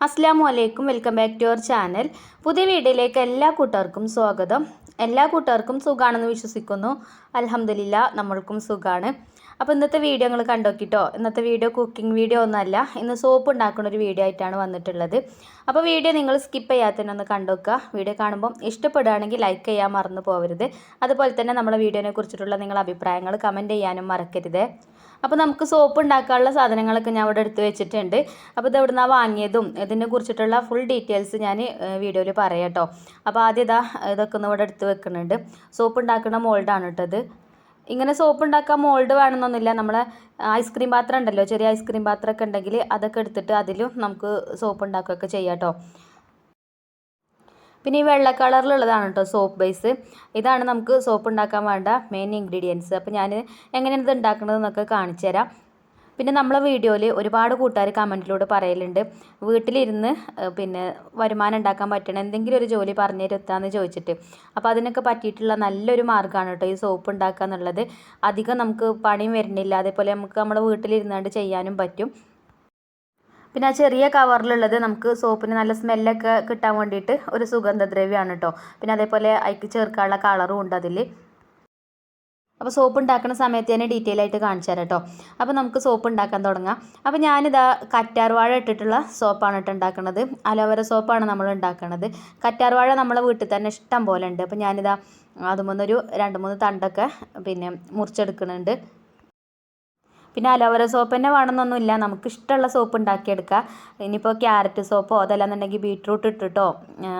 അസ്സലാമു അലൈക്കും, welcome back to our channel. പുതിയ വീഡിയോയിലേക്ക് എല്ലാ കൂട്ടുകാർക്കും സ്വാഗതം. എല്ലാ കൂട്ടുകാർക്കും സുഖാണെന്ന് വിശ്വസിക്കുന്നു. അൽഹംദുലില്ലാ, നമ്മൾക്കും സുഖമാണ്. അപ്പോൾ ഇന്നത്തെ വീഡിയോ നിങ്ങൾ കണ്ടോക്കിട്ടോ. ഇന്നത്തെ വീഡിയോ കുക്കിംഗ് വീഡിയോ ഒന്നുമല്ല, ഇന്ന് സോപ്പ് ഉണ്ടാക്കുന്ന ഒരു വീഡിയോ ആയിട്ടാണ് വന്നിട്ടുള്ളത്. അപ്പോൾ വീഡിയോ നിങ്ങൾ സ്കിപ്പ് ചെയ്യാത്തതിനൊന്ന് കണ്ടോക്കുക. വീഡിയോ കാണുമ്പോൾ ഇഷ്ടപ്പെടുകയാണെങ്കിൽ ലൈക്ക് ചെയ്യാൻ മറന്നു പോകരുത്. അതുപോലെ തന്നെ നമ്മുടെ വീഡിയോനെ കുറിച്ചിട്ടുള്ള നിങ്ങളുടെ അഭിപ്രായങ്ങൾ കമൻറ്റ് ചെയ്യാനും മറക്കരുത്. അപ്പോൾ നമുക്ക് സോപ്പ് ഉണ്ടാക്കാനുള്ള സാധനങ്ങളൊക്കെ ഞാൻ ഇവിടെ എടുത്ത് വെച്ചിട്ടുണ്ട്. അപ്പോൾ ഇത് എവിടെ നിന്നാണ് വാങ്ങിയതും ഇതിനെ കുറിച്ചിട്ടുള്ള ഫുൾ ഡീറ്റെയിൽസ് ഞാൻ വീഡിയോയിൽ പറയാം കേട്ടോ. അപ്പോൾ ആദ്യം ഇതൊക്കെ ഒന്ന് ഇവിടെ എടുത്ത് വെക്കുന്നുണ്ട്. സോപ്പ് ഉണ്ടാക്കുന്ന മോൾഡാണ് കേട്ടത്. ഇങ്ങനെ സോപ്പ് ഉണ്ടാക്കാൻ മോൾഡ് വേണമെന്നൊന്നുമില്ല. നമ്മളെ ഐസ്ക്രീം പാത്രം ഉണ്ടല്ലോ, ചെറിയ ഐസ്ക്രീം പാത്രമൊക്കെ ഉണ്ടെങ്കിൽ അതൊക്കെ എടുത്തിട്ട് അതിലും നമുക്ക് സോപ്പ് ഉണ്ടാക്കുകയൊക്കെ ചെയ്യാം കേട്ടോ. പിന്നെ ഈ വെള്ള കളറിലുള്ളതാണ് കേട്ടോ സോപ്പ് ബേസ്. ഇതാണ് നമുക്ക് സോപ്പ് ഉണ്ടാക്കാൻ വേണ്ട മെയിൻ ഇൻഗ്രീഡിയൻസ്. അപ്പോൾ ഞാൻ എങ്ങനെയാണ് ഇത് ഉണ്ടാക്കുന്നതെന്നൊക്കെ കാണിച്ചു തരാം. പിന്നെ നമ്മളെ വീഡിയോയിൽ ഒരുപാട് കൂട്ടുകാർ കമൻറ്റിലൂടെ പറയലുണ്ട്, വീട്ടിലിരുന്ന് പിന്നെ വരുമാനം ഉണ്ടാക്കാൻ പറ്റണം എന്തെങ്കിലും ഒരു ജോലി പറഞ്ഞു തരുത്താന്ന് ചോദിച്ചിട്ട്. അപ്പോൾ അതിനൊക്കെ പറ്റിയിട്ടുള്ള നല്ലൊരു മാർഗ്ഗമാണ് കേട്ടോ ഈ സോപ്പ് ഉണ്ടാക്കുക എന്നുള്ളത്. അധികം നമുക്ക് പണിയും വരുന്നില്ല, അതേപോലെ നമുക്ക് നമ്മുടെ വീട്ടിലിരുന്നാണ്ട് ചെയ്യാനും പറ്റും. പിന്നെ ആ ചെറിയ കവറിലുള്ളത് നമുക്ക് സോപ്പിന് നല്ല സ്മെല്ലൊക്കെ കിട്ടാൻ വേണ്ടിയിട്ട് ഒരു സുഗന്ധദ്രവ്യമാണ് കേട്ടോ. പിന്നെ അതേപോലെ അതിക്ക് ചേർക്കാനുള്ള കളറും ഉണ്ട് അതിൽ. അപ്പോൾ സോപ്പ് ഉണ്ടാക്കുന്ന സമയത്ത് ഞാൻ ഡീറ്റെയിൽ ആയിട്ട് കാണിച്ചു തരാം കേട്ടോ. അപ്പോൾ നമുക്ക് സോപ്പ് ഉണ്ടാക്കാൻ തുടങ്ങാം. അപ്പോൾ ഞാനിതാ കറ്റാർവാഴ ഇട്ടിട്ടുള്ള സോപ്പാണ് ഉണ്ടാക്കുന്നത്. അലോവേര സോപ്പാണ് നമ്മൾ ഉണ്ടാക്കുന്നത്. കറ്റാർവാഴ നമ്മളെ വീട്ടിൽ തന്നെ ഇഷ്ടം പോലെ ഉണ്ട്. അപ്പോൾ ഞാനിതാ അതുമൊന്നൊരു 2-3 തണ്ടൊക്കെ പിന്നെ മുറിച്ചെടുക്കുന്നുണ്ട്. പിന്നെ അലോവേര സോപ്പ് തന്നെ വേണമെന്നൊന്നുമില്ല, നമുക്ക് ഇഷ്ടമുള്ള സോപ്പ് ഉണ്ടാക്കിയെടുക്കുക. ഇനിയിപ്പോൾ ക്യാരറ്റ് സോപ്പോ അതല്ലാന്നുണ്ടെങ്കിൽ ബീട്രൂട്ട് ഇട്ടിട്ടോ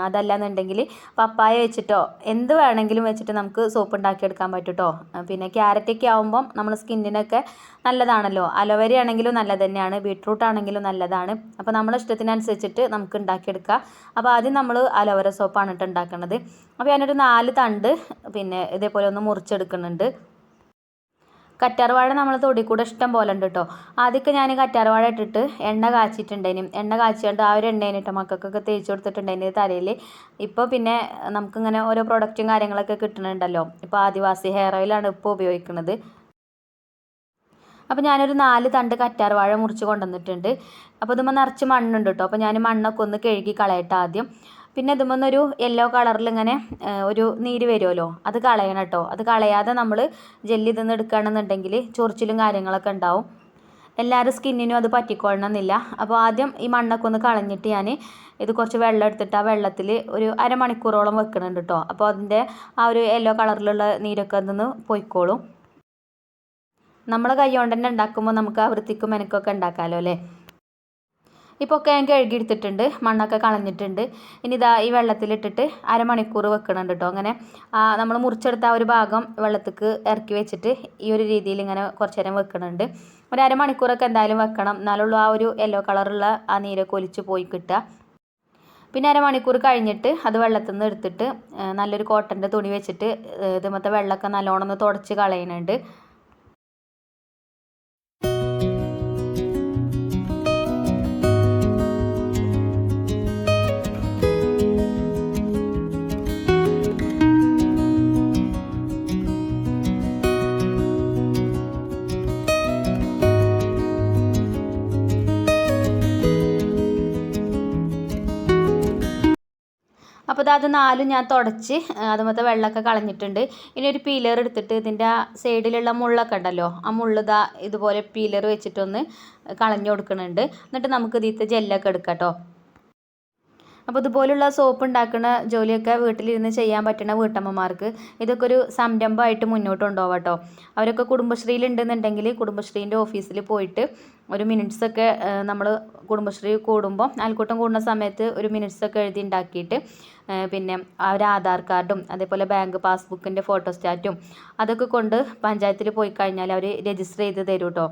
അതല്ലാന്നുണ്ടെങ്കിൽ പപ്പായ വെച്ചിട്ടോ എന്ത് വേണമെങ്കിലും വെച്ചിട്ട് നമുക്ക് സോപ്പ് ഉണ്ടാക്കിയെടുക്കാൻ പറ്റും കേട്ടോ. പിന്നെ ക്യാരറ്റൊക്കെ ആകുമ്പം നമ്മൾ സ്കിന്നിനൊക്കെ നല്ലതാണല്ലോ. അലോവേര ആണെങ്കിലും നല്ലത് തന്നെയാണ്, ബീട്രൂട്ട് ആണെങ്കിലും നല്ലതാണ്. അപ്പോൾ നമ്മളെ ഇഷ്ടത്തിനനുസരിച്ചിട്ട് നമുക്ക് ഉണ്ടാക്കിയെടുക്കാം. അപ്പോൾ ആദ്യം നമ്മൾ അലോവേര സോപ്പാണ് ഉണ്ടാക്കുന്നത്. അപ്പോൾ ഞാനൊരു 4 തണ്ട് പിന്നെ ഇതേപോലെ ഒന്ന് മുറിച്ചെടുക്കുന്നുണ്ട്. കറ്റാർവാഴ നമ്മൾ തൊടി കൂടെ ഇഷ്ടം പോലെ ഉണ്ട് കേട്ടോ. ആദ്യമൊക്കെ ഞാൻ കറ്റാർവാഴ ഇട്ടിട്ട് എണ്ണ കാച്ചിട്ടുണ്ടേനും, എണ്ണ കാച്ചിട്ട് ആ ഒരു എണ്ണേനിട്ട് മക്കൾക്കൊക്കെ തേച്ച് കൊടുത്തിട്ടുണ്ടായിരുന്നു തലയിൽ. ഇപ്പോൾ പിന്നെ നമുക്കിങ്ങനെ ഓരോ പ്രൊഡക്റ്റും കാര്യങ്ങളൊക്കെ കിട്ടുന്നുണ്ടല്ലോ. ഇപ്പോൾ ആദിവാസി ഹെയർ ഓയിലാണ് ഇപ്പോൾ ഉപയോഗിക്കുന്നത്. അപ്പോൾ ഞാനൊരു 4 തണ്ട് കറ്റാർവാഴ മുറിച്ച് കൊണ്ടുവന്നിട്ടുണ്ട്. അപ്പോൾ ഇതുമ്പോൾ നിറച്ച് മണ്ണുണ്ട് കേട്ടോ. അപ്പോൾ ഞാൻ മണ്ണൊക്കെ ഒന്ന് കഴുകി കളയട്ടെ ആദ്യം. പിന്നെ ഇതുമൊന്നൊരു യെല്ലോ കളറിൽ ഇങ്ങനെ ഒരു നീര് വരുമല്ലോ, അത് കളയണം കേട്ടോ. അത് കളയാതെ നമ്മൾ ജെല്ലി ഇതൊന്നും എടുക്കുകയാണെന്നുണ്ടെങ്കിൽ ചൊറിച്ചിലും കാര്യങ്ങളൊക്കെ ഉണ്ടാവും. എല്ലാവരും സ്കിന്നിനും അത് പറ്റിക്കൊള്ളണമെന്നില്ല. അപ്പോൾ ആദ്യം ഈ മണ്ണൊക്കെ ഒന്ന് കളഞ്ഞിട്ട് ഞാൻ ഇത് കുറച്ച് വെള്ളം എടുത്തിട്ട് ആ വെള്ളത്തിൽ ഒരു അരമണിക്കൂറോളം വെക്കുന്നുണ്ട് കേട്ടോ. അപ്പോൾ അതിൻ്റെ ആ ഒരു യെല്ലോ കളറിലുള്ള നീരൊക്കെ അതൊന്ന് പൊയ്ക്കോളും. നമ്മളെ കൈ കൊണ്ട് തന്നെ ഉണ്ടാക്കുമ്പോൾ നമുക്ക് ആ വൃത്തിക്കും മെനക്കൊക്കെ ഉണ്ടാക്കാമല്ലോ അല്ലേ. ഇപ്പോൾ ഒക്കെ ഞാൻ കഴുകിയെടുത്തിട്ടുണ്ട്, മണ്ണൊക്കെ കളഞ്ഞിട്ടുണ്ട്. ഇനി ഇതാ ഈ വെള്ളത്തിലിട്ടിട്ട് അരമണിക്കൂർ വെക്കണുണ്ട് കേട്ടോ. അങ്ങനെ നമ്മൾ മുറിച്ചെടുത്ത ആ ഒരു ഭാഗം വെള്ളത്തേക്ക് ഇറക്കി വെച്ചിട്ട് ഈ ഒരു രീതിയിൽ ഇങ്ങനെ കുറച്ച് നേരം വെക്കണുണ്ട്. ഒരു അരമണിക്കൂറൊക്കെ എന്തായാലും വെക്കണം, എന്നാലുള്ളൂ ആ ഒരു യെല്ലോ കളറുള്ള ആ നീരൊക്കെ ഒലിച്ച് പോയി കിട്ടുക. പിന്നെ അരമണിക്കൂർ കഴിഞ്ഞിട്ട് അത് വെള്ളത്തിൽ നിന്ന് എടുത്തിട്ട് നല്ലൊരു കോട്ടൻ്റെ തുണി വെച്ചിട്ട് ഇതുമത്തെ വെള്ളമൊക്കെ നല്ലോണം ഒന്ന് തുടച്ച് കളയുന്നുണ്ട്. അപ്പോൾ അത് 4 ഞാൻ തുടച്ച് അതുമത്തെ വെള്ളമൊക്കെ കളഞ്ഞിട്ടുണ്ട്. ഇനി ഒരു പീലർ എടുത്തിട്ട് ഇതിൻ്റെ ആ സൈഡിലുള്ള മുള്ളൊക്കെ ഉണ്ടല്ലോ, ആ മുള്ള് ഇതുപോലെ പീലർ വെച്ചിട്ടൊന്ന് കളഞ്ഞു കൊടുക്കുന്നുണ്ട്. എന്നിട്ട് നമുക്ക് ഇതിലത്തെ ജെല്ലൊക്കെ എടുക്കാം കേട്ടോ. അപ്പോൾ ഇതുപോലുള്ള സോപ്പ് ഉണ്ടാക്കുന്ന ജോലിയൊക്കെ വീട്ടിലിരുന്ന് ചെയ്യാൻ പറ്റുന്ന വീട്ടമ്മമാർക്ക് ഇതൊക്കെ ഒരു സംരംഭമായിട്ട് മുന്നോട്ട് കൊണ്ടുപോകാം കേട്ടോ. അവരൊക്കെ കുടുംബശ്രീയിൽ ഉണ്ടെന്നുണ്ടെങ്കിൽ കുടുംബശ്രീൻ്റെ ഓഫീസിൽ പോയിട്ട് ഒരു മിനിറ്റ്സൊക്കെ നമ്മൾ കുടുംബശ്രീ കൂടുമ്പോൾ അയൽക്കൂട്ടം കൂടുന്ന സമയത്ത് ഒരു മിനിറ്റ്സൊക്കെ എഴുതി ഉണ്ടാക്കിയിട്ട് പിന്നെ ഒരു ആധാർ കാർഡും അതേപോലെ ബാങ്ക് പാസ്ബുക്കിൻ്റെ ഫോട്ടോസ്റ്റാറ്റും അതൊക്കെ കൊണ്ട് പഞ്ചായത്തിൽ പോയി കഴിഞ്ഞാൽ അവർ രജിസ്റ്റർ ചെയ്ത് തരും കേട്ടോ.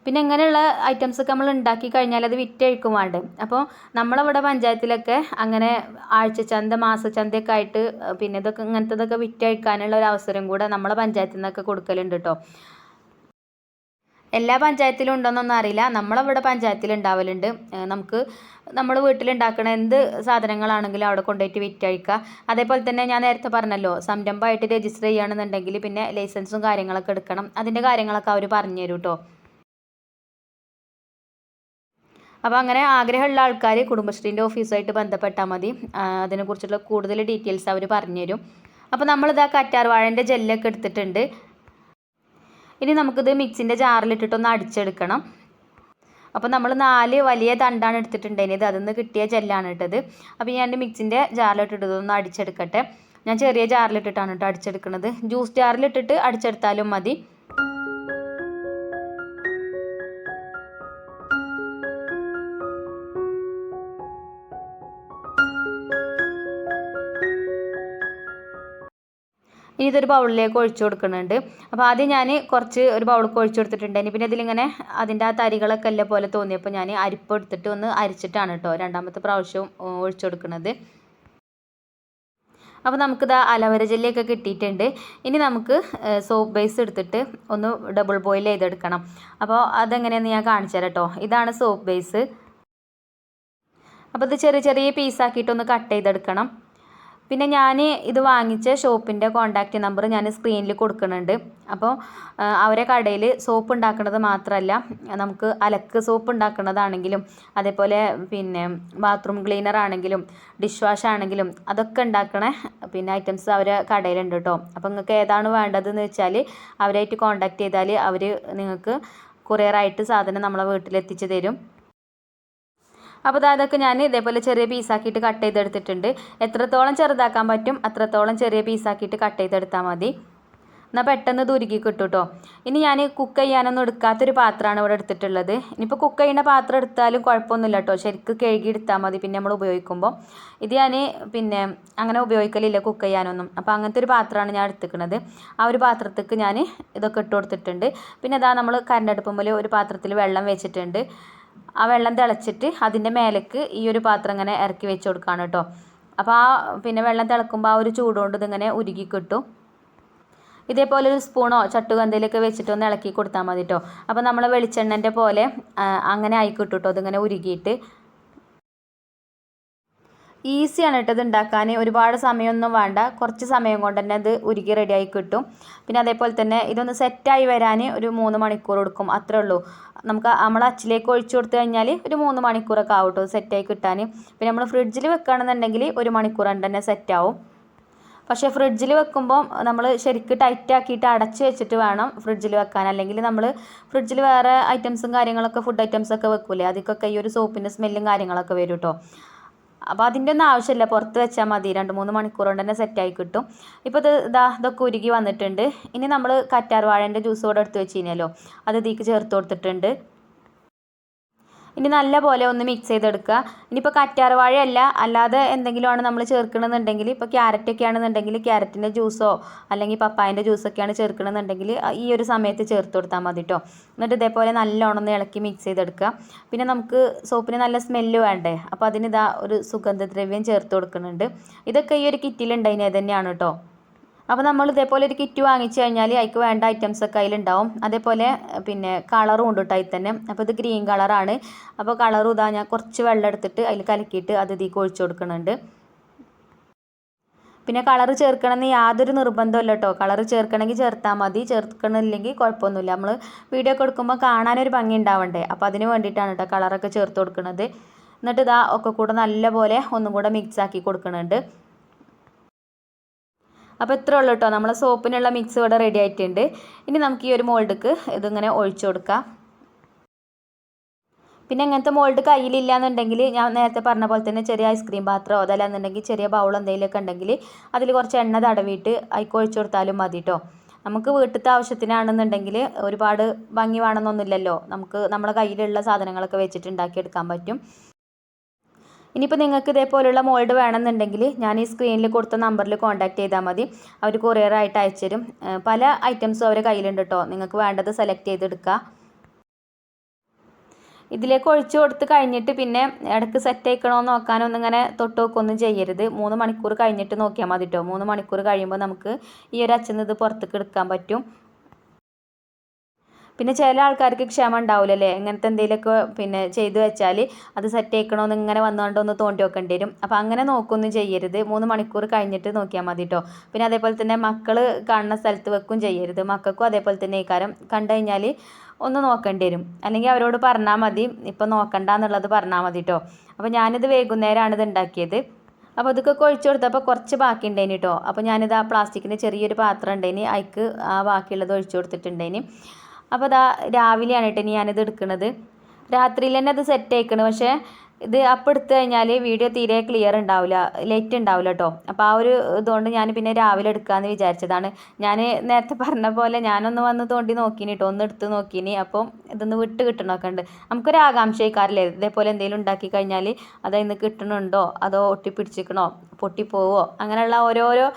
പിന്നെ ഇങ്ങനെയുള്ള ഐറ്റംസൊക്കെ നമ്മൾ ഉണ്ടാക്കി കഴിഞ്ഞാൽ അത് വിറ്റഴിക്കും വേണ്ടേ. അപ്പോൾ നമ്മളവിടെ പഞ്ചായത്തിലൊക്കെ അങ്ങനെ ആഴ്ചച്ചന്ത മാസച്ചന്തയൊക്കെ ആയിട്ട് പിന്നെ ഇതൊക്കെ ഇങ്ങനത്തതൊക്കെ വിറ്റഴിക്കാനുള്ള ഒരു അവസരം കൂടെ നമ്മളെ പഞ്ചായത്തിൽ നിന്നൊക്കെ കൊടുക്കലുണ്ട് കേട്ടോ. എല്ലാ പഞ്ചായത്തിലും ഉണ്ടോയെന്നൊന്നും അറിയില്ല, നമ്മളവിടെ പഞ്ചായത്തിൽ ഉണ്ടാവലുണ്ട്. നമുക്ക് നമ്മൾ വീട്ടിലുണ്ടാക്കുന്ന എന്ത് സാധനങ്ങളാണെങ്കിലും അവിടെ കൊണ്ടുപോയിട്ട് വിറ്റഴിക്കുക. അതേപോലെ തന്നെ ഞാൻ നേരത്തെ പറഞ്ഞല്ലോ, സംരംഭമായിട്ട് രജിസ്റ്റർ ചെയ്യുകയാണെന്നുണ്ടെങ്കിൽ പിന്നെ ലൈസൻസും കാര്യങ്ങളൊക്കെ എടുക്കണം. അതിൻ്റെ കാര്യങ്ങളൊക്കെ അവർ പറഞ്ഞു തരും കേട്ടോ. അപ്പോൾ അങ്ങനെ ആഗ്രഹമുള്ള ആൾക്കാർ കുടുംബശ്രീൻ്റെ ഓഫീസുമായിട്ട് ബന്ധപ്പെട്ടാൽ മതി. അതിനെക്കുറിച്ചുള്ള കൂടുതൽ ഡീറ്റെയിൽസ് അവർ പറഞ്ഞുതരും. അപ്പോൾ നമ്മളിതാ കറ്റാർ വാഴൻ്റെ ജെല്ലൊക്കെ എടുത്തിട്ടുണ്ട്. ഇനി നമുക്കിത് മിക്സിൻ്റെ ജാറിലിട്ടിട്ടൊന്ന് അടിച്ചെടുക്കണം. അപ്പോൾ നമ്മൾ 4 വലിയ തണ്ടാണ് എടുത്തിട്ടുണ്ടായിരുന്നത്. അതിൽ നിന്ന് കിട്ടിയ ജെല്ലാണ് ഇട്ടത്. അപ്പോൾ ഞാൻ മിക്സിൻ്റെ ജാറിലിട്ടിട്ടൊന്ന് അടിച്ചെടുക്കട്ടെ. ഞാൻ ചെറിയ ജാറിലിട്ടിട്ടാണ് കേട്ടോ അടിച്ചെടുക്കുന്നത്. ജ്യൂസ് ജാറിലിട്ടിട്ട് അടിച്ചെടുത്താലും മതി. ഇനി ഇതൊരു ബൗളിലേക്ക് ഒഴിച്ചു കൊടുക്കുന്നുണ്ട്. അപ്പോൾ ആദ്യം ഞാൻ ഒരു ബൗളിലേക്ക് ഒഴിച്ചു കൊടുത്തിട്ടുണ്ടായിരുന്നു. പിന്നെ ഇതിലിങ്ങനെ അതിൻ്റെ ആ തരികളൊക്കെ എല്ലാം പോലെ തോന്നിയപ്പോൾ ഞാൻ അരിപ്പ് എടുത്തിട്ട് ഒന്ന് അരിച്ചിട്ടാണ് കേട്ടോ രണ്ടാമത്തെ പ്രാവശ്യവും ഒഴിച്ചു കൊടുക്കുന്നത്. അപ്പോൾ നമുക്കിത് അലോവേര ജെല്ലിയൊക്കെ കിട്ടിയിട്ടുണ്ട്. ഇനി നമുക്ക് സോപ്പ് ബേസ് എടുത്തിട്ട് ഒന്ന് ഡബിൾ ബോയിൽ ചെയ്തെടുക്കണം. അപ്പോൾ അതെങ്ങനെയാണെന്ന് ഞാൻ കാണിച്ചു തരാം കേട്ടോ. ഇതാണ് സോപ്പ് ബേസ്. അപ്പോൾ ഇത് ചെറിയ ചെറിയ പീസാക്കിയിട്ടൊന്ന് കട്ട് ചെയ്തെടുക്കണം. പിന്നെ ഞാൻ ഇത് വാങ്ങിച്ച ഷോപ്പിൻ്റെ കോൺടാക്റ്റ് നമ്പർ ഞാൻ സ്ക്രീനിൽ കൊടുക്കുന്നുണ്ട്. അപ്പോൾ അവരെ കടയിൽ സോപ്പ് ഉണ്ടാക്കുന്നത് മാത്രമല്ല, നമുക്ക് അലക്ക് സോപ്പ് ഉണ്ടാക്കുന്നതാണെങ്കിലും അതേപോലെ പിന്നെ ബാത്റൂം ക്ലീനർ ആണെങ്കിലും ഡിഷ് വാഷ് ആണെങ്കിലും അതൊക്കെ ഉണ്ടാക്കണ പിന്നെ ഐറ്റംസ് അവരെ കടയിലുണ്ട് കേട്ടോ. അപ്പോൾ നിങ്ങൾക്ക് ഏതാണ് വേണ്ടതെന്ന് വെച്ചാൽ അവരായിട്ട് കോൺടാക്റ്റ് ചെയ്താൽ അവർ നിങ്ങൾക്ക് കൊറിയറായിട്ട് സാധനം നമ്മളെ വീട്ടിലെത്തിച്ച് തരും. അപ്പോൾ അതൊക്കെ ഞാൻ ഇതേപോലെ ചെറിയ പീസാക്കിയിട്ട് കട്ട് ചെയ്തെടുത്തിട്ടുണ്ട്. എത്രത്തോളം ചെറുതാക്കാൻ പറ്റും അത്രത്തോളം ചെറിയ പീസാക്കിയിട്ട് കട്ട് ചെയ്തെടുത്താൽ മതി. എന്നാൽ പെട്ടെന്ന് ഇത് ഉരുകി കിട്ടും കേട്ടോ. ഇനി ഞാൻ കുക്ക് ചെയ്യാനൊന്നും എടുക്കാത്തൊരു പാത്രമാണ് ഇവിടെ എടുത്തിട്ടുള്ളത്. ഇനിയിപ്പോൾ കുക്ക് ചെയ്യുന്ന പാത്രം എടുത്താലും കുഴപ്പമൊന്നുമില്ല കേട്ടോ. ശരിക്കും കഴുകി എടുത്താൽ മതി പിന്നെ നമ്മൾ ഉപയോഗിക്കുമ്പോൾ. ഇത് ഞാൻ പിന്നെ അങ്ങനെ ഉപയോഗിക്കലില്ല കുക്ക് ചെയ്യാനൊന്നും. അപ്പോൾ അങ്ങനത്തെ ഒരു പാത്രമാണ് ഞാൻ എടുത്തിരിക്കുന്നത്. ആ ഒരു പാത്രത്തേക്ക് ഞാൻ ഇതൊക്കെ ഇട്ട് കൊടുത്തിട്ടുണ്ട്. പിന്നെ അതാ നമ്മൾ കരണ്ടടുപ്പുമ്പോൾ ഒരു പാത്രത്തിൽ വെള്ളം വെച്ചിട്ടുണ്ട്. ആ വെള്ളം തിളച്ചിട്ട് അതിൻ്റെ മേലേക്ക് ഈ ഒരു പാത്രം ഇങ്ങനെ ഇറക്കി വെച്ച് കൊടുക്കുകയാണ് കേട്ടോ. അപ്പോൾ പിന്നെ വെള്ളം തിളക്കുമ്പോൾ ആ ഒരു ചൂടുകൊണ്ട് ഇതിങ്ങനെ ഉരുകി കിട്ടും. ഇതേപോലെ ഒരു സ്പൂണോ ചട്ടുകന്തയിലൊക്കെ വെച്ചിട്ട് ഒന്ന് ഇളക്കി കൊടുത്താൽ മതി കേട്ടോ. അപ്പോൾ നമ്മൾ വെളിച്ചെണ്ണൻ്റെ പോലെ അങ്ങനെ ആയി കിട്ടും കേട്ടോ. ഇതിങ്ങനെ ഉരുകിയിട്ട് ഈസിയാണ് കേട്ടോ ഇത് ഉണ്ടാക്കാൻ. ഒരുപാട് സമയമൊന്നും വേണ്ട. കുറച്ച് സമയം കൊണ്ട് തന്നെ അത് ഉരുകി റെഡിയായി കിട്ടും. പിന്നെ അതേപോലെ തന്നെ ഇതൊന്ന് സെറ്റായി വരാൻ ഒരു 3 മണിക്കൂർ എടുക്കും. അത്രേ ഉള്ളൂ. നമുക്ക് നമ്മൾ അച്ചിലേക്ക് ഒഴിച്ചു കൊടുത്തു കഴിഞ്ഞാൽ ഒരു 3 മണിക്കൂറൊക്കെ ആവും കേട്ടോ സെറ്റായി കിട്ടാൻ. പിന്നെ നമ്മൾ ഫ്രിഡ്ജിൽ വെക്കുകയാണെന്നുണ്ടെങ്കിൽ 1 മണിക്കൂർ കൊണ്ട് തന്നെ സെറ്റാവും. പക്ഷേ ഫ്രിഡ്ജിൽ വെക്കുമ്പോൾ നമ്മൾ ശരിക്കും ടൈറ്റ് ആക്കിയിട്ട് അടച്ച് വെച്ചിട്ട് വേണം ഫ്രിഡ്ജിൽ വെക്കാൻ. അല്ലെങ്കിൽ നമ്മൾ ഫ്രിഡ്ജിൽ വേറെ ഐറ്റംസും കാര്യങ്ങളൊക്കെ ഫുഡ് ഐറ്റംസൊക്കെ വെക്കൂലേ, അതിക്കൊക്കെ ഈ ഒരു സോപ്പിൻ്റെ സ്മെല്ലും കാര്യങ്ങളൊക്കെ വരും കേട്ടോ. അപ്പോൾ അതിൻ്റെ ഒന്നും ആവശ്യമില്ല, പുറത്ത് വെച്ചാൽ മതി. 2-3 മണിക്കൂർ കൊണ്ട് തന്നെ സെറ്റായി കിട്ടും. ഇപ്പോൾ ഇതൊക്കെ ഉരുകി വന്നിട്ടുണ്ട്. ഇനി നമ്മൾ കറ്റാർ വാഴൻ്റെ ജ്യൂസ് കൂടെ എടുത്ത് വെച്ച് കഴിഞ്ഞാലോ അത് ഇതിലേക്ക് ചേർത്ത് കൊടുത്തിട്ടുണ്ട്. ഇനി നല്ലപോലെ ഒന്ന് മിക്സ് ചെയ്തെടുക്കുക. ഇനിയിപ്പോൾ കറ്റാർ വാഴയല്ല അല്ലാതെ എന്തെങ്കിലുമാണ് നമ്മൾ ചേർക്കണമെന്നുണ്ടെങ്കിൽ, ഇപ്പോൾ ക്യാരറ്റൊക്കെ ആണെന്നുണ്ടെങ്കിൽ ക്യാരറ്റിൻ്റെ ജ്യൂസോ അല്ലെങ്കിൽ പപ്പായൻ്റെ ജ്യൂസൊക്കെയാണ് ചേർക്കണമെന്നുണ്ടെങ്കിൽ ഈ ഒരു സമയത്ത് ചേർത്ത് കൊടുത്താൽ മതി കേട്ടോ. എന്നിട്ട് ഇതേപോലെ നല്ലോണം ഒന്ന് ഇളക്കി മിക്സ് ചെയ്തെടുക്കുക. പിന്നെ നമുക്ക് സോപ്പിന് നല്ല സ്മെല്ല് വേണ്ടേ, അപ്പോൾ അതിന് ഒരു സുഗന്ധദ്രവ്യം ചേർത്ത് കൊടുക്കുന്നുണ്ട്. ഇതൊക്കെ ഈ ഒരു കിറ്റിലുണ്ടായിന് തന്നെയാണ് കേട്ടോ. അപ്പോൾ നമ്മൾ ഇതേപോലെ ഒരു കിറ്റ് വാങ്ങിച്ചു കഴിഞ്ഞാൽ അതിക്ക് വേണ്ട ഐറ്റംസൊക്കെ അതിലുണ്ടാവും. അതേപോലെ പിന്നെ കളറും ഉണ്ട് കേട്ടോ അതിൽ തന്നെ. അപ്പോൾ ഇത് ഗ്രീൻ കളറാണ്. അപ്പോൾ കളറും ഞാൻ കുറച്ച് വെള്ളം എടുത്തിട്ട് അതിൽ കലക്കിയിട്ട് അത് ഇതിലേക്ക് ഒഴിച്ചു കൊടുക്കുന്നുണ്ട്. പിന്നെ കളറ് ചേർക്കണമെന്ന് യാതൊരു നിർബന്ധമില്ല കേട്ടോ. കളറ് ചേർക്കണമെങ്കിൽ ചേർത്താൽ മതി, ചേർക്കണില്ലെങ്കിൽ കുഴപ്പമൊന്നുമില്ല. നമ്മൾ വീഡിയോ ഒക്കെ എടുക്കുമ്പോൾ കാണാനൊരു ഭംഗി ഉണ്ടാവണ്ടേ, അപ്പോൾ അതിന് വേണ്ടിയിട്ടാണ് കേട്ടോ കളറൊക്കെ ചേർത്ത് കൊടുക്കുന്നത്. എന്നിട്ട് ഒക്കെ കൂടെ നല്ലപോലെ ഒന്നും കൂടെ മിക്സ് ആക്കി കൊടുക്കുന്നുണ്ട്. അപ്പോൾ ഇത്രേ ഉള്ളൂ കേട്ടോ, നമ്മളെ സോപ്പിനുള്ള മിക്സ് ഇവിടെ റെഡി ആയിട്ടുണ്ട്. ഇനി നമുക്ക് ഈ ഒരു മോൾഡിക്ക് ഇതിങ്ങനെ ഒഴിച്ചു കൊടുക്കാം. പിന്നെ ഇങ്ങനത്തെ മോൾഡ് കയ്യിലില്ല എന്നുണ്ടെങ്കിൽ ഞാൻ നേരത്തെ പറഞ്ഞ പോലെ തന്നെ ചെറിയ ഐസ്ക്രീം പാത്രമോ അതല്ലാന്നുണ്ടെങ്കിൽ ചെറിയ ബൗൾ എന്തെങ്കിലുമൊക്കെ ഉണ്ടെങ്കിൽ അതിൽ കുറച്ച് എണ്ണ തടവിയിട്ട് അതിക്ക് ഒഴിച്ചു കൊടുത്താലും മതി കേട്ടോ. നമുക്ക് വീട്ടിലത്തെ ആവശ്യത്തിനാണെന്നുണ്ടെങ്കിൽ ഒരുപാട് ഭംഗി വേണമെന്നൊന്നുമില്ലല്ലോ, നമുക്ക് നമ്മളെ കയ്യിലുള്ള സാധനങ്ങളൊക്കെ വെച്ചിട്ട് ഉണ്ടാക്കിയെടുക്കാൻ പറ്റും. ഇനിയിപ്പോൾ നിങ്ങൾക്ക് ഇതേപോലുള്ള മോൾഡ് വേണമെന്നുണ്ടെങ്കിൽ ഞാൻ ഈ സ്ക്രീനിൽ കൊടുത്ത നമ്പറിൽ കോൺടാക്റ്റ് ചെയ്താൽ മതി. അവർ കൊറിയറായിട്ട് അയച്ചു തരും. പല ഐറ്റംസും അവരെ കയ്യിലുണ്ട് കേട്ടോ. നിങ്ങൾക്ക് വേണ്ടത് സെലക്ട് ചെയ്തെടുക്കുക. ഇതിലേക്ക് ഒഴിച്ചു കൊടുത്ത് കഴിഞ്ഞിട്ട് പിന്നെ ഇടയ്ക്ക് സെറ്റ് ആയിക്കണമെന്ന് നോക്കാനൊന്നും ഇങ്ങനെ തൊട്ട് നോക്കൊന്നും ചെയ്യരുത്. 3 മണിക്കൂർ കഴിഞ്ഞിട്ട് നോക്കിയാൽ മതി കേട്ടോ. 3 മണിക്കൂർ കഴിയുമ്പോൾ നമുക്ക് ഈ ഒരു അച്ചിൽ നിന്ന് ഇത് പുറത്തേക്ക് എടുക്കാൻ പറ്റും. പിന്നെ ചില ആൾക്കാർക്ക് ക്ഷമ ഉണ്ടാവില്ലല്ലേ, ഇങ്ങനത്തെ എന്തെങ്കിലുമൊക്കെ പിന്നെ ചെയ്തു വെച്ചാൽ അത് സെറ്റ് ആക്കണമെന്ന് ഇങ്ങനെ വന്നുകൊണ്ട് ഒന്ന് തോണ്ടി വെക്കേണ്ടി വരും. അപ്പോൾ അങ്ങനെ നോക്കൊന്നും ചെയ്യരുത്, 3 മണിക്കൂർ കഴിഞ്ഞിട്ട് നോക്കിയാൽ മതി കേട്ടോ. പിന്നെ അതേപോലെ തന്നെ മക്കൾ കാണുന്ന സ്ഥലത്ത് വെക്കും ചെയ്യരുത്, മക്കൾക്കും അതേപോലെ തന്നെ ഈ കാര്യം കണ്ടു കഴിഞ്ഞാൽ ഒന്ന് നോക്കേണ്ടി വരും. അല്ലെങ്കിൽ അവരോട് പറഞ്ഞാൽ മതി, ഇപ്പം നോക്കണ്ട എന്നുള്ളത് പറഞ്ഞാൽ മതി കേട്ടോ. അപ്പോൾ ഞാനിത് വൈകുന്നേരമാണ് ഇത് ഉണ്ടാക്കിയത്. അപ്പോൾ ഇതൊക്കെ ഒഴിച്ചു കൊടുത്തപ്പോൾ കുറച്ച് ബാക്കി ഉണ്ടായിന് കേട്ടോ. അപ്പോൾ ഞാനിത് ആ പ്ലാസ്റ്റിക്കിൻ്റെ ചെറിയൊരു പാത്രം ഉണ്ടായിന്, അതിക്ക് ആ ബാക്കിയുള്ളത് ഒഴിച്ചു കൊടുത്തിട്ടുണ്ടായിന്. അപ്പോൾ അതാ രാവിലെയാണ് കേട്ടോ ഞാനിത് എടുക്കുന്നത്. രാത്രിയിൽ തന്നെ അത് സെറ്റ് ആയിക്കണം, പക്ഷേ ഇത് അപ്പം എടുത്തു കഴിഞ്ഞാൽ വീഡിയോ തീരെ ക്ലിയർ ഉണ്ടാവില്ല, ലൈറ്റ് ഉണ്ടാവില്ല കേട്ടോ. അപ്പോൾ ആ ഒരു ഇതുകൊണ്ട് ഞാൻ പിന്നെ രാവിലെ എടുക്കാമെന്ന് വിചാരിച്ചതാണ്. ഞാൻ നേരത്തെ പറഞ്ഞ പോലെ ഞാനൊന്ന് വന്ന് തോണ്ടി നോക്കീനി കേട്ടോ, ഒന്ന് എടുത്ത് നോക്കീനി. അപ്പം ഇതൊന്ന് വിട്ട് കിട്ടണമൊക്കെ ഉണ്ട്. നമുക്കൊരു ആകാംക്ഷയിക്കാറില്ലേ, ഇതേപോലെ എന്തെങ്കിലും ഉണ്ടാക്കി കഴിഞ്ഞാൽ അതിന്ന് കിട്ടണുണ്ടോ, അതോ ഒട്ടിപ്പിടിച്ചിക്കണോ, പൊട്ടിപ്പോവോ, അങ്ങനെയുള്ള ഓരോരോ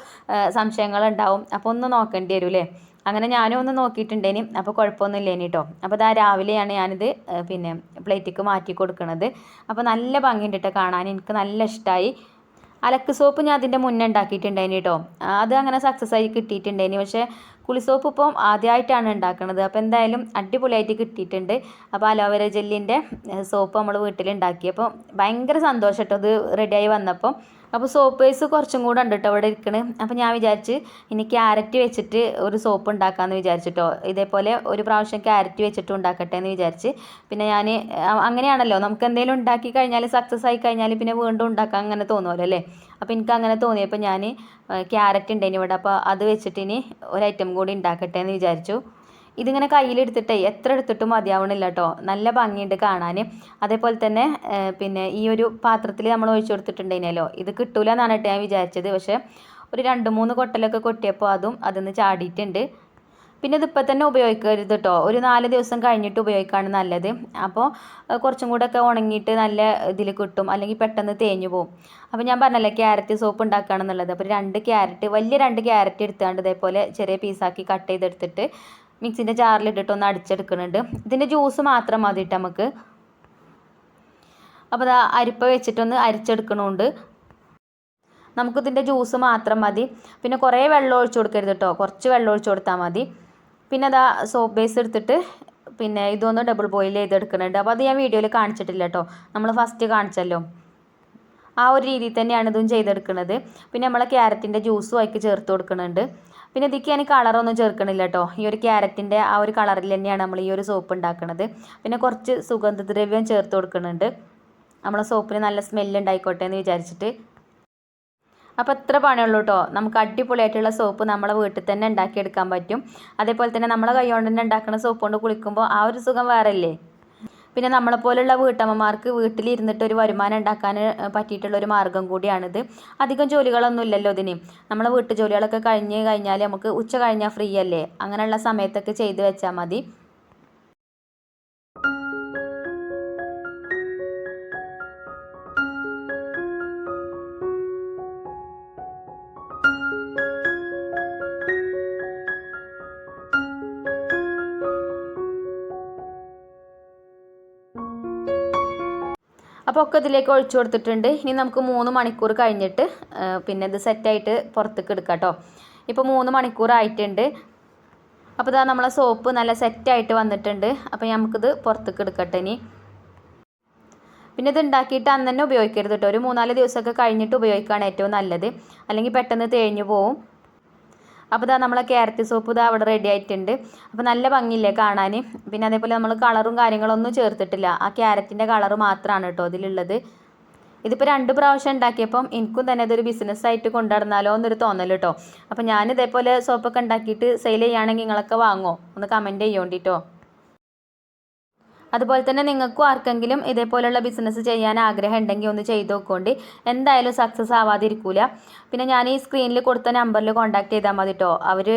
സംശയങ്ങളുണ്ടാവും. അപ്പോൾ ഒന്ന് നോക്കേണ്ടി വരും അല്ലേ. അങ്ങനെ ഞാനും ഒന്ന് നോക്കിയിട്ടുണ്ടേനി, അപ്പോൾ കുഴപ്പമൊന്നുമില്ലേനി കേട്ടോ. അപ്പോൾ ഇതാ രാവിലെയാണ് ഞാനിത് പിന്നെ പ്ലേറ്റിക്ക് മാറ്റി കൊടുക്കുന്നത്. അപ്പോൾ നല്ല ഭംഗിയുണ്ട് കേട്ടോ കാണാൻ, എനിക്ക് നല്ല ഇഷ്ടമായി. അലക്ക് സോപ്പ് ഞാൻ അതിൻ്റെ മുന്നേ ഉണ്ടാക്കിയിട്ടുണ്ടായിനി കേട്ടോ, അത് അങ്ങനെ സക്സസ് ആയി കിട്ടിയിട്ടുണ്ടായിനി. പക്ഷേ കുളി സോപ്പ് ഇപ്പം ആദ്യമായിട്ടാണ് ഉണ്ടാക്കുന്നത്. അപ്പോൾ എന്തായാലും അടിപൊളിയായിട്ട് കിട്ടിയിട്ടുണ്ട്. അപ്പോൾ അലോവേര ജെല്ലിൻ്റെ സോപ്പ് നമ്മൾ വീട്ടിലുണ്ടാക്കിയപ്പോൾ ഭയങ്കര സന്തോഷം കേട്ടോ ഇത് റെഡിയായി വന്നപ്പോൾ. അപ്പോൾ സോപ്പ് ബേസ് കുറച്ചും കൂടെ ഉണ്ട് കേട്ടോ ഇവിടെ ഇരിക്കണ്. അപ്പോൾ ഞാൻ വിചാരിച്ച് ഇനി ക്യാരറ്റ് വെച്ചിട്ട് ഒരു സോപ്പ് ഉണ്ടാക്കാമെന്ന് വിചാരിച്ചിട്ടോ. ഇതേപോലെ ഒരു പ്രാവശ്യം ക്യാരറ്റ് വെച്ചിട്ട് ഉണ്ടാക്കട്ടെ എന്ന് വിചാരിച്ച്. പിന്നെ ഞാൻ അങ്ങനെയാണല്ലോ, നമുക്ക് എന്തെങ്കിലും ഉണ്ടാക്കി കഴിഞ്ഞാൽ സക്സസ് ആയി കഴിഞ്ഞാൽ പിന്നെ വീണ്ടും ഉണ്ടാക്കാൻ അങ്ങനെ തോന്നുമല്ലോ അല്ലേ. അപ്പോൾ എനിക്ക് അങ്ങനെ തോന്നിയപ്പോൾ ഞാൻ ക്യാരറ്റ് ഉണ്ടായിന് ഇവിടെ, അപ്പോൾ അത് വെച്ചിട്ട് ഇനി ഒരു ഐറ്റം കൂടി ഉണ്ടാക്കട്ടെ എന്ന് വിചാരിച്ചു. ഇതിങ്ങനെ കയ്യിലെടുത്തിട്ടേ എത്ര എടുത്തിട്ടും മതിയാവണില്ല കേട്ടോ, നല്ല ഭംഗിയുണ്ട് കാണാൻ. അതേപോലെ തന്നെ പിന്നെ ഈ ഒരു പാത്രത്തിൽ നമ്മൾ ഒഴിച്ചു കൊടുത്തിട്ടുണ്ടായിരുന്നല്ലോ, ഇത് കിട്ടൂല എന്നാണ് കേട്ടോ ഞാൻ വിചാരിച്ചത്. പക്ഷേ ഒരു 2-3 കൊട്ടലൊക്കെ കൊട്ടിയപ്പോൾ അതിന്ന് ചാടിയിട്ടുണ്ട്. പിന്നെ ഇതിപ്പോൾ തന്നെ ഉപയോഗിക്കരുത് കേട്ടോ, ഒരു 4 ദിവസം കഴിഞ്ഞിട്ട് ഉപയോഗിക്കുകയാണ് നല്ലത്. അപ്പോൾ കുറച്ചും കൂടെ ഒക്കെ ഉണങ്ങിയിട്ട് നല്ല ഇതിൽ കിട്ടും, അല്ലെങ്കിൽ പെട്ടെന്ന് തേഞ്ഞു പോകും. അപ്പോൾ ഞാൻ പറഞ്ഞല്ലോ ക്യാരറ്റ് സോപ്പ് ഉണ്ടാക്കുകയാണെന്നുള്ളത്. അപ്പോൾ 2 ക്യാരറ്റ്, വലിയ 2 ക്യാരറ്റ് എടുത്തുകൊണ്ട് ഇതേപോലെ ചെറിയ പീസാക്കി കട്ട് ചെയ്തെടുത്തിട്ട് മിക്സിൻ്റെ ജാറിലിട്ടിട്ട് ഒന്ന് അടിച്ചെടുക്കുന്നുണ്ട്. ഇതിൻ്റെ ജ്യൂസ് മാത്രം മതി കേട്ടോ നമുക്ക്. അപ്പോൾ അത് അരിപ്പ വെച്ചിട്ടൊന്ന് അരിച്ചെടുക്കണമുണ്ട്. നമുക്കിതിൻ്റെ ജ്യൂസ് മാത്രം മതി. പിന്നെ കുറേ വെള്ളം ഒഴിച്ചു കൊടുക്കരുത് കേട്ടോ, കുറച്ച് വെള്ളം ഒഴിച്ചു കൊടുത്താൽ മതി. പിന്നെ അതാ സോപ്പ് ബേസ് എടുത്തിട്ട് പിന്നെ ഇതൊന്ന് ഡബിൾ ബോയിൽ ചെയ്തെടുക്കുന്നുണ്ട്. അപ്പോൾ അത് ഞാൻ വീഡിയോയിൽ കാണിച്ചിട്ടില്ല കേട്ടോ, നമ്മൾ ഫസ്റ്റ് കാണിച്ചല്ലോ, ആ ഒരു രീതിയിൽ തന്നെയാണ് ഇതും ചെയ്തെടുക്കുന്നത്. പിന്നെ നമ്മളെ ക്യാരറ്റിൻ്റെ ജ്യൂസും അതിലേക്ക് ചേർത്ത് കൊടുക്കുന്നുണ്ട്. പിന്നെ ഇതിക്ക് ഞാൻ കളറൊന്നും ചേർക്കണില്ല കേട്ടോ, ഈ ഒരു ക്യാരറ്റിൻ്റെ ആ ഒരു കളറിൽ തന്നെയാണ് നമ്മൾ ഈ ഒരു സോപ്പ് ഉണ്ടാക്കുന്നത്. പിന്നെ കുറച്ച് സുഗന്ധദ്രവ്യം ചേർത്ത് കൊടുക്കുന്നുണ്ട്, നമ്മളെ സോപ്പിന് നല്ല സ്മെല്ല് ഉണ്ടായിക്കോട്ടെ എന്ന് വിചാരിച്ചിട്ട്. അപ്പോൾ എത്ര പണിയുള്ളൂ കേട്ടോ, നമുക്ക് അടിപൊളിയായിട്ടുള്ള സോപ്പ് നമ്മളെ വീട്ടിൽ തന്നെ ഉണ്ടാക്കിയെടുക്കാൻ പറ്റും. അതേപോലെ തന്നെ നമ്മളെ കൈ കൊണ്ട് തന്നെ ഉണ്ടാക്കുന്ന സോപ്പ് കൊണ്ട് കുളിക്കുമ്പോൾ ആ ഒരു സുഖം വേറെ അല്ലേ. പിന്നെ നമ്മളെപ്പോലുള്ള വീട്ടമ്മമാർക്ക് വീട്ടിലിരുന്നിട്ട് ഒരു വരുമാനം ഉണ്ടാക്കാൻ പറ്റിയിട്ടുള്ളൊരു മാർഗ്ഗം കൂടിയാണിത്. അധികം ജോലികളൊന്നും ഇല്ലല്ലോ ഇതിന്. നമ്മളെ വീട്ടു ജോലികളൊക്കെ കഴിഞ്ഞ് കഴിഞ്ഞാൽ നമുക്ക് ഉച്ച കഴിഞ്ഞാൽ ഫ്രീ അല്ലേ, അങ്ങനെയുള്ള സമയത്തൊക്കെ ചെയ്ത് വെച്ചാൽ മതി. അപ്പോൾ ഒക്കെ ഇതിലേക്ക് ഒഴിച്ചു കൊടുത്തിട്ടുണ്ട്. ഇനി നമുക്ക് 3 മണിക്കൂർ കഴിഞ്ഞിട്ട് പിന്നെ ഇത് സെറ്റായിട്ട് പുറത്തേക്ക് എടുക്കാം കേട്ടോ. ഇപ്പോൾ 3 മണിക്കൂർ ആയിട്ടുണ്ട്. അപ്പോൾ ഇതാ നമ്മളെ സോപ്പ് നല്ല സെറ്റായിട്ട് വന്നിട്ടുണ്ട്. അപ്പോൾ നമുക്കിത് പുറത്തേക്ക് എടുക്കട്ടെ ഇനി. പിന്നെ ഇത് ഉണ്ടാക്കിയിട്ട് അന്ന് തന്നെ ഉപയോഗിക്കരുത് കേട്ടോ, ഒരു 3-4 ദിവസമൊക്കെ കഴിഞ്ഞിട്ട് ഉപയോഗിക്കുകയാണ് ഏറ്റവും നല്ലത്, അല്ലെങ്കിൽ പെട്ടെന്ന് തേഞ്ഞു പോവും. അപ്പോൾ ഇതാ നമ്മളെ ക്യാരറ്റ് സോപ്പ് ഇതാ അവിടെ റെഡി ആയിട്ടുണ്ട്. അപ്പോൾ നല്ല ഭംഗിയില്ലേ കാണാൻ. പിന്നെ അതേപോലെ നമ്മൾ കളറും കാര്യങ്ങളൊന്നും ചേർത്തിട്ടില്ല, ആ ക്യാരറ്റിൻ്റെ കളറ് മാത്രമാണ് കേട്ടോ ഇതിലുള്ളത്. ഇതിപ്പോൾ 2 പ്രാവശ്യം ഉണ്ടാക്കിയപ്പം എനിക്കും തന്നെ ഇതൊരു ബിസിനസ്സായിട്ട് കൊണ്ടുനടന്നാലോ എന്നൊരു തോന്നൽ കേട്ടോ. അപ്പോൾ ഞാൻ ഇതേപോലെ സോപ്പൊക്കെ ഉണ്ടാക്കിയിട്ട് സെയിൽ ചെയ്യുകയാണെങ്കിൽ നിങ്ങളൊക്കെ വാങ്ങുമോ, ഒന്ന് കമൻറ്റ് ചെയ്യോണ്ടിട്ടോ. അതുപോലെ തന്നെ നിങ്ങൾക്കും ആർക്കെങ്കിലും ഇതേപോലെയുള്ള ബിസിനസ് ചെയ്യാൻ ആഗ്രഹം ഉണ്ടെങ്കിൽ ഒന്ന് ചെയ്ത് നോക്കുകൊണ്ട്, എന്തായാലും സക്സസ് ആവാതിരിക്കില്ല. പിന്നെ ഞാൻ ഈ സ്ക്രീനിൽ കൊടുത്ത നമ്പറിൽ കോൺടാക്ട് ചെയ്താൽ മതി കേട്ടോ. അവർ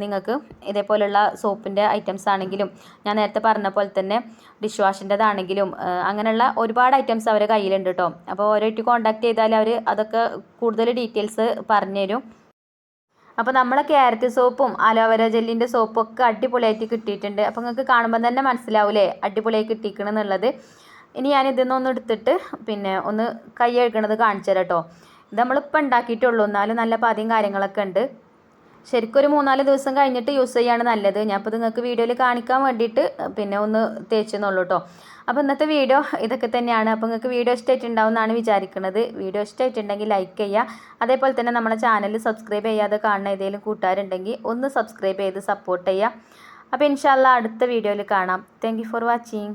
നിങ്ങൾക്ക് ഇതേപോലെയുള്ള സോപ്പിൻ്റെ ഐറ്റംസ് ആണെങ്കിലും ഞാൻ നേരത്തെ പറഞ്ഞ പോലെ തന്നെ ഡിഷ് വാഷിൻ്റെതാണെങ്കിലും അങ്ങനെയുള്ള ഒരുപാട് ഐറ്റംസ് അവരുടെ കയ്യിലുണ്ട് കേട്ടോ. അപ്പോൾ ഓരോരുത്തർ കോൺടാക്ട് ചെയ്താൽ അവർ അതൊക്കെ കൂടുതൽ ഡീറ്റെയിൽസ് പറഞ്ഞുതരും. അപ്പോൾ നമ്മളെ ക്യാരറ്റ് സോപ്പും അലോവേര ജെല്ലിൻ്റെ സോപ്പും ഒക്കെ അടിപൊളിയായിട്ട് കിട്ടിയിട്ടുണ്ട്. അപ്പോൾ നിങ്ങൾക്ക് കാണുമ്പോൾ തന്നെ മനസ്സിലാവില്ലേ അടിപൊളിയായി കിട്ടിയിരിക്കണമെന്നുള്ളത്. ഇനി ഞാൻ ഇതിന്നൊന്ന് എടുത്തിട്ട് പിന്നെ ഒന്ന് കൈ കഴുകണത് കാണിച്ചു തരാം കേട്ടോ. ഇത് നമ്മളിപ്പോൾ ഉണ്ടാക്കിയിട്ടുള്ളൂ, എന്നാലും നല്ല പതിയും കാര്യങ്ങളൊക്കെ ഉണ്ട്. ശരിക്കും ഒരു 3-4 ദിവസം കഴിഞ്ഞിട്ട് യൂസ് ചെയ്യാണ് നല്ലത്. ഞാൻ ഇപ്പോൾ നിങ്ങൾക്ക് വീഡിയോയിൽ കാണിക്കാൻ വേണ്ടിയിട്ട് പിന്നെ ഒന്ന് തേച്ചെന്നുള്ളൂ കേട്ടോ. അപ്പോൾ ഇന്നത്തെ വീഡിയോ ഇതൊക്കെ തന്നെയാണ്. അപ്പോൾ നിങ്ങൾക്ക് വീഡിയോ ഇഷ്ടമായിട്ടുണ്ടാവും എന്നാണ് വിചാരിക്കുന്നത്. വീഡിയോ ഇഷ്ടമായിട്ടുണ്ടെങ്കിൽ ലൈക്ക് ചെയ്യുക. അതേപോലെ തന്നെ നമ്മുടെ ചാനൽ സബ്സ്ക്രൈബ് ചെയ്യാതെ കാണുന്ന ഏതെങ്കിലും കൂട്ടുകാരുണ്ടെങ്കിൽ ഒന്ന് സബ്സ്ക്രൈബ് ചെയ്ത് സപ്പോർട്ട് ചെയ്യുക. അപ്പോൾ ഇൻഷാ അല്ലാ അടുത്ത വീഡിയോയിൽ കാണാം. Thank you for watching.